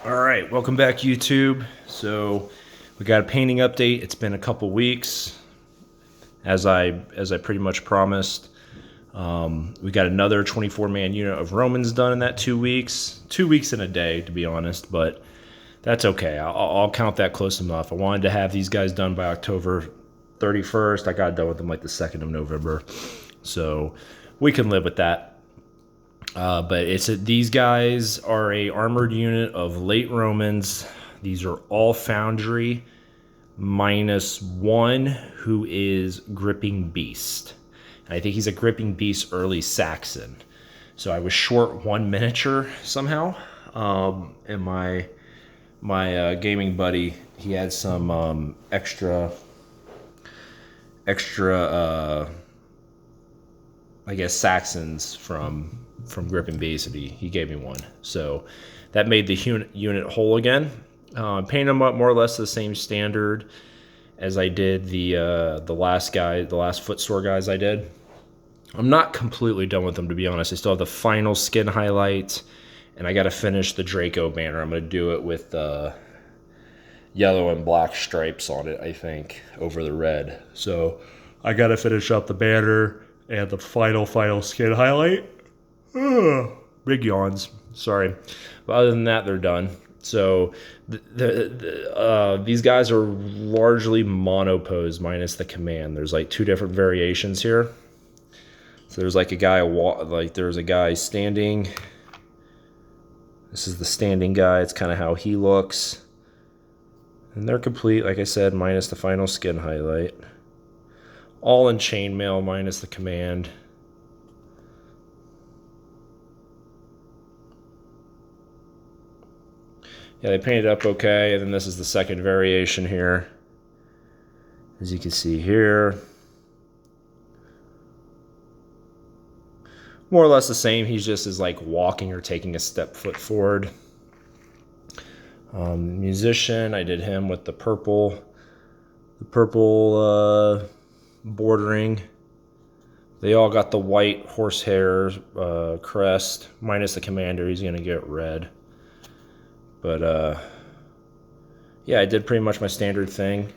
All right, welcome back, YouTube. So we got a painting update. It's been a couple weeks, as I pretty much promised. We got another 24-man unit of Romans done in that 2 weeks. 2 weeks in a day, to be honest, but that's okay. I'll count that close enough. I wanted to have these guys done by October 31st. I got done with them like the 2nd of November, so we can live with that. But these guys are a armored unit of late Romans. These are all Foundry, minus one who is Gripping Beast. And I think he's a Gripping Beast early Saxon. So I was short one miniature somehow. And my gaming buddy, he had some extra I guess Saxons from Gripping Beast, and he gave me one. So that made the unit whole again. Painted them up more or less the same standard as I did the last footsore guys I did. I'm not completely done with them, to be honest. I still have the final skin highlight, and I got to finish the Draco banner. I'm going to do it with yellow and black stripes on it, I think, over the red. So I got to finish up the banner and the final skin highlight. Big yawns, sorry. But other than that, they're done. So these guys are largely monopose minus the command. There's like two different variations here. So there's like a guy standing. This is the standing guy. It's kind of how he looks. And they're complete, like I said, minus the final skin highlight. All in chainmail minus the command. Yeah, they painted up okay, and then this is the second variation here. As you can see here. More or less the same, he just is like walking or taking a foot forward. Musician, I did him with the purple bordering. They all got the white horsehair crest, minus the commander, he's gonna get red. But yeah, I did pretty much my standard thing.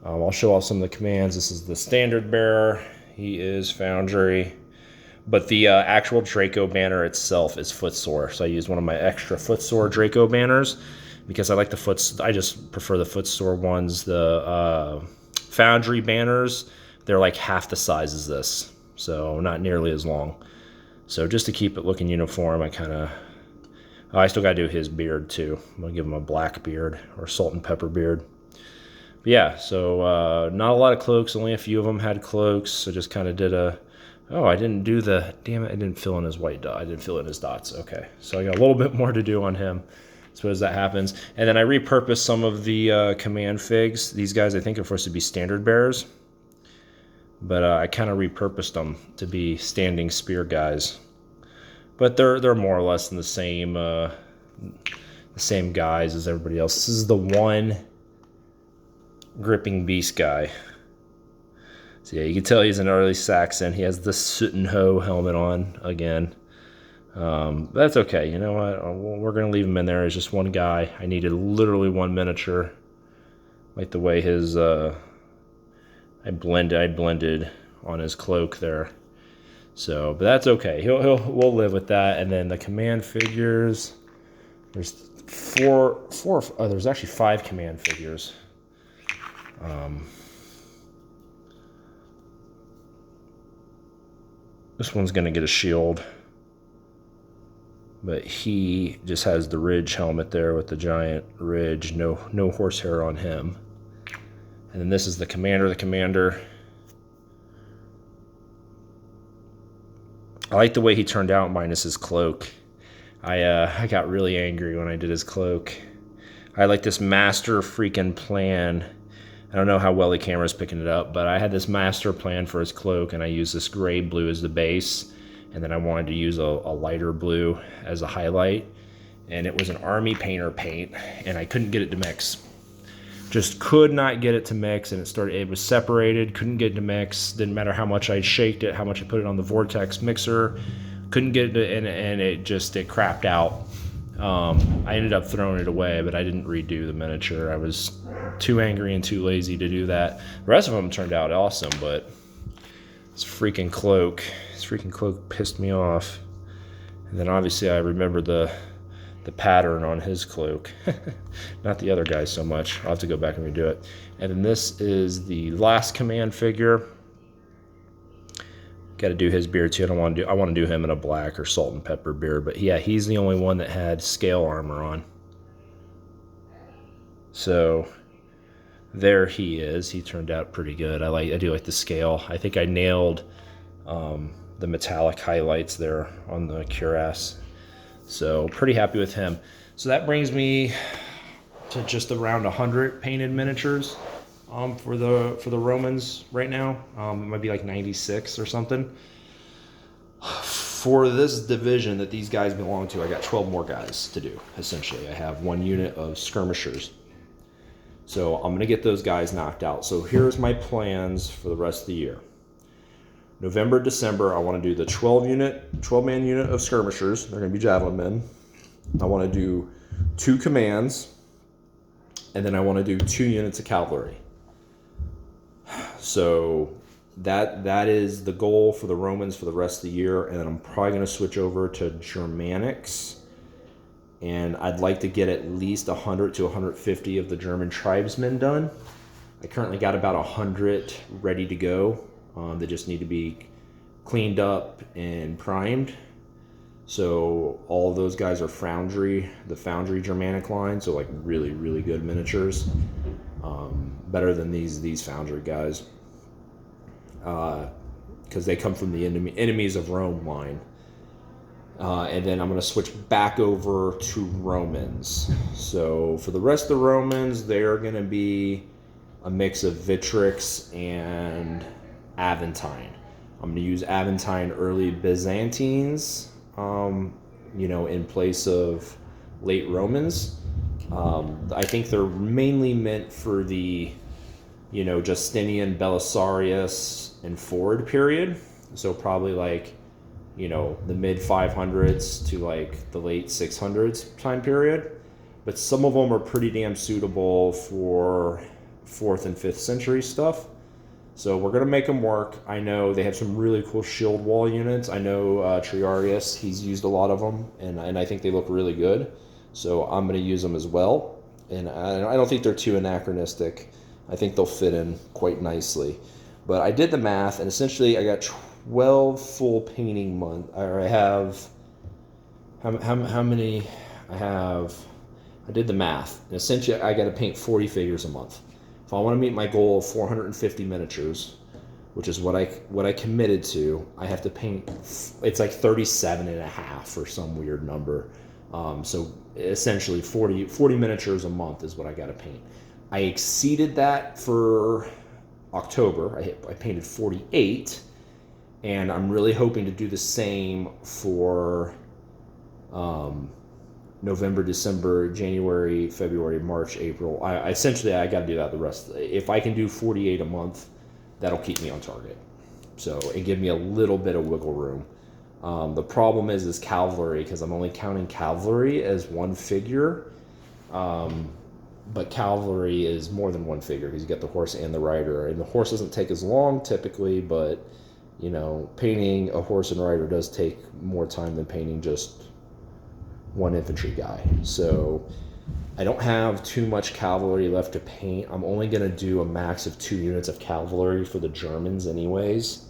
I'll show off some of the commands. This is the standard bearer. He is Foundry. But the actual Draco banner itself is footsore. So I used one of my extra footsore Draco banners because I like I just prefer the footsore ones. The Foundry banners, they're like half the size as this. So not nearly as long. So just to keep it looking uniform, I still got to do his beard too. I'm going to give him a black beard or salt and pepper beard. But yeah, so not a lot of cloaks. Only a few of them had cloaks. So just kind of did I didn't do damn it, I didn't fill in his white dot. I didn't fill in his dots. Okay, so I got a little bit more to do on him. I suppose that happens. And then I repurposed some of the command figs. These guys I think are supposed to be standard bearers. But I kind of repurposed them to be standing spear guys. But they're more or less in the same guys as everybody else. This is the one Gripping Beast guy. So yeah, you can tell he's an early Saxon. He has the soot and hoe helmet on again. That's okay. You know what? We're gonna leave him in there as just one guy. I needed literally one miniature, like the way his I blended on his cloak there. So, but that's okay. We'll live with that. And then the command figures. There's there's actually 5 command figures. This one's gonna get a shield, but he just has the ridge helmet there with the giant ridge. No horsehair on him. And then this is the commander. I like the way he turned out minus his cloak. I got really angry when I did his cloak. I like this master freaking plan. I don't know how well the camera's picking it up, but I had this master plan for his cloak, and I used this gray blue as the base, and then I wanted to use a lighter blue as a highlight, and it was an army painter paint, and I couldn't get it to mix. Just could not get it to mix, and it was separated, couldn't get it to mix. Didn't matter how much I shaked it, how much I put it on the vortex mixer, couldn't get it, and it crapped out. I ended up throwing it away, but I didn't redo the miniature. I was too angry and too lazy to do that. The rest of them turned out awesome, but this freaking cloak pissed me off. And then obviously I remember the pattern on his cloak. Not the other guy so much. I'll have to go back and redo it. And then this is the last command figure. Got to do his beard too. I want to do him in a black or salt and pepper beard, but yeah, he's the only one that had scale armor on. So there he is. He turned out pretty good. I do like the scale. I think I nailed the metallic highlights there on the cuirass. So pretty happy with him. So that brings me to just around 100 painted miniatures for the Romans right now. It might be like 96 or something. For this division that these guys belong to, I got 12 more guys to do, essentially. I have 1 unit of skirmishers. So I'm going to get those guys knocked out. So here's my plans for the rest of the year. November, December, I want to do the 12-man unit of skirmishers. They're going to be javelin men. I want to do 2 commands, and then I want to do 2 units of cavalry. So that is the goal for the Romans for the rest of the year, and then I'm probably going to switch over to Germanics, and I'd like to get at least 100 to 150 of the German tribesmen done. I currently got about 100 ready to go. They just need to be cleaned up and primed. So all of those guys are Foundry, the Foundry Germanic line. So like really, really good miniatures. Better than these Foundry guys. Because they come from the enemies of Rome line. And then I'm going to switch back over to Romans. So for the rest of the Romans, they're going to be a mix of Vitrix and Aventine. I'm going to use Aventine early Byzantines, in place of late Romans. I think they're mainly meant for the, Justinian, Belisarius, and forward period. So probably like, the mid 500s to like the late 600s time period. But some of them are pretty damn suitable for 4th and 5th century stuff. So we're going to make them work. I know they have some really cool shield wall units. I know Triarius, he's used a lot of them, and I think they look really good. So I'm going to use them as well. And I don't think they're too anachronistic. I think they'll fit in quite nicely. But I did the math, and essentially I got 12 full painting months. Or I have, how many? I did the math. And essentially I got to paint 40 figures a month. If I want to meet my goal of 450 miniatures, which is what I committed to, I have to paint, it's like 37 and a half or some weird number. So essentially 40 miniatures a month is what I got to paint. I exceeded that for October. I painted 48, and I'm really hoping to do the same for November, December, January, February, March, April. I got to do that the rest. If I can do 48 a month, that'll keep me on target. So, and give me a little bit of wiggle room. The problem is cavalry, because I'm only counting cavalry as 1 figure. But cavalry is more than 1 figure, because you get the horse and the rider. And the horse doesn't take as long typically, but, painting a horse and rider does take more time than painting just 1 infantry guy. So I don't have too much cavalry left to paint. I'm only going to do a max of 2 units of cavalry for the Germans anyways.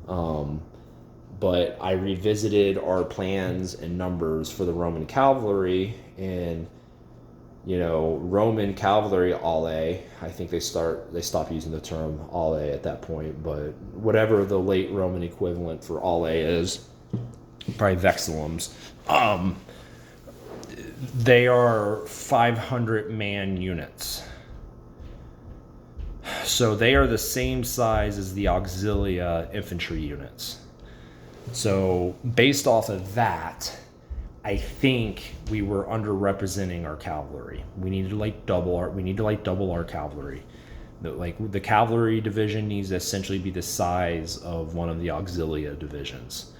But I revisited our plans and numbers for the Roman cavalry, and Roman cavalry alle, I think they stop using the term alle at that point, but whatever the late Roman equivalent for alle is, probably vexillums. They are 500-man units. So they are the same size as the auxilia infantry units. So based off of that, I think we were underrepresenting our cavalry. We need to double our cavalry. The cavalry division needs to essentially be the size of one of the auxilia divisions.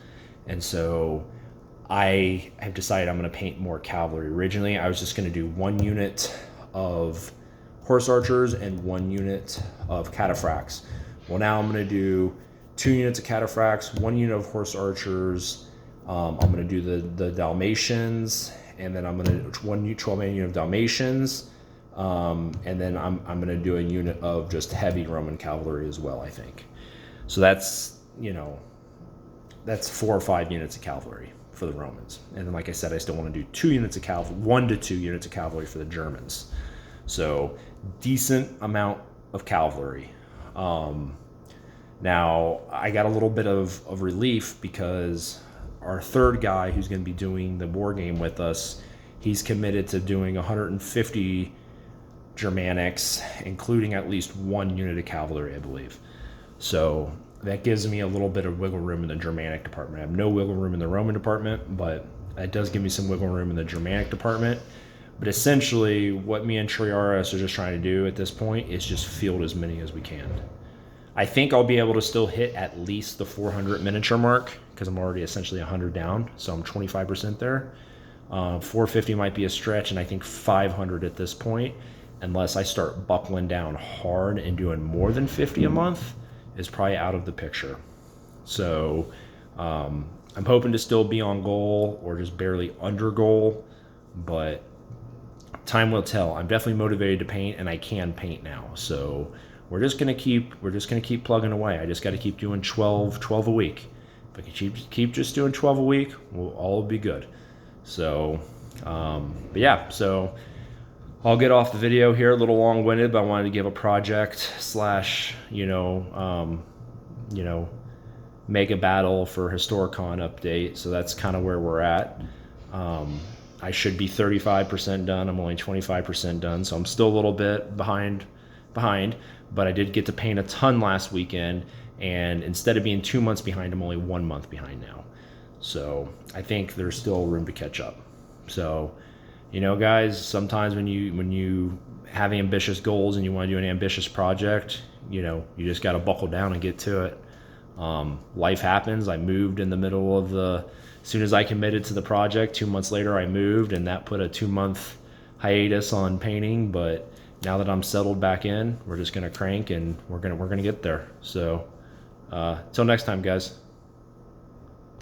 And so I have decided I'm going to paint more cavalry. Originally, I was just going to do 1 unit of horse archers and 1 unit of cataphracts. Well, now I'm going to do 2 units of cataphracts, 1 unit of horse archers. I'm going to do the Dalmatians, and then I'm going to 1 12-man unit of Dalmatians, and then I'm going to do a unit of just heavy Roman cavalry as well, I think. So that's, you know, that's 4 or 5 units of cavalry for the Romans. And then, like I said, I still want to do 2 units of cavalry, 1 to 2 units of cavalry for the Germans. So decent amount of cavalry. Now, I got a little bit of relief because our third guy who's going to be doing the war game with us, he's committed to doing 150 Germanics, including at least 1 unit of cavalry, I believe. So that gives me a little bit of wiggle room in the Germanic department. I have no wiggle room in the Roman department, but it does give me some wiggle room in the Germanic department. But essentially, what me and Triaris are just trying to do at this point is just field as many as we can. I think I'll be able to still hit at least the 400 miniature mark because I'm already essentially 100 down, so I'm 25% there. 450 might be a stretch, and I think 500 at this point, unless I start buckling down hard and doing more than 50 a month, is probably out of the picture. So I'm hoping to still be on goal or just barely under goal, but time will tell. I'm definitely motivated to paint, and I can paint now. So we're just gonna keep plugging away. I just got to keep doing 12 a week. If I can keep just doing 12 a week, we'll all be good. So, but yeah, so I'll get off the video here, a little long-winded, but I wanted to give a project slash, mega battle for Historicon update. So that's kind of where we're at. I should be 35% done. I'm only 25% done, so I'm still a little bit behind. But I did get to paint a ton last weekend, and instead of being 2 months behind, I'm only 1 month behind now. So I think there's still room to catch up. So, guys, sometimes when you have ambitious goals and you want to do an ambitious project, you just got to buckle down and get to it. Life happens. I moved in the middle of as soon as I committed to the project, 2 months later I moved, and that put a 2-month hiatus on painting. But now that I'm settled back in, we're just gonna crank, and we're gonna get there. So till next time, guys.